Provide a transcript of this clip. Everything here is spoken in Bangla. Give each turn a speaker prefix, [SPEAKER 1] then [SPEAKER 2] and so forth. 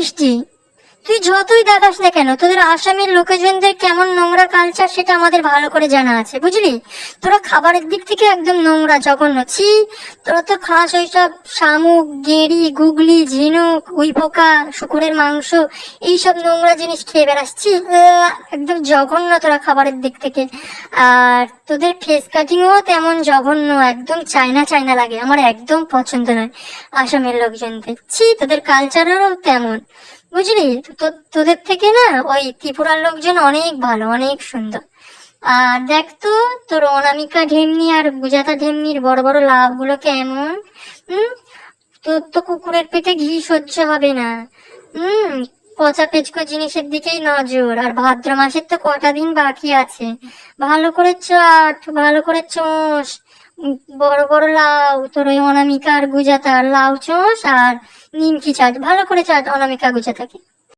[SPEAKER 1] বৃষ্টি, তুই যতই দেখাস না কেন, তোদের আসামের লোকজনদের কেমন নোংরা কালচার সেটা আমাদের ভালো করে জানা আছে, বুঝলি? তোরা খাবারের দিক থেকে একদম নোংরা, জঘন্য, ছি। তোরা তো খাস ওইসব শামুক, গেঁড়ি, গুগলি, ঝিনুক, উইপোকা, শুকুরের মাংস, এইসব নোংরা জিনিস খেয়ে বেড়াচ্ছি। একদম জঘন্য তোরা খাবারের দিক থেকে। আর তোদের ফেস কাটিংও তেমন জঘন্য, একদম চায়না চায়না লাগে, আমার একদম পছন্দ নয় আসামের লোকজনদের। ছি, তোদের কালচারেরও তেমন, বুঝলি? তোদের থেকে না ওই ত্রিপুরার লোকজন অনেক ভালো, অনেক সুন্দর। আর দেখ তো, তোর অনামিকা ঢেমনি আর গুজাতা ঢেমনির বড় বড় লাভ গুলো কেমন। হুম, তোর তো কুকুরের পেটে ঘি সহ্য হবে না। হুম, পচা পেচকো জিনিসের দিকেই নজর। আর ভাদ্র মাসের তো কটা দিন বাকি আছে, ভালো করে চাট, ভালো করে চোষ। বড় বড় লাউ, তোর ওই অনামিকা আর গুজাতা, লাউ চোষ আর নিমকি চাট, ভালো করে চাট অনামিকা গুজাতাকে।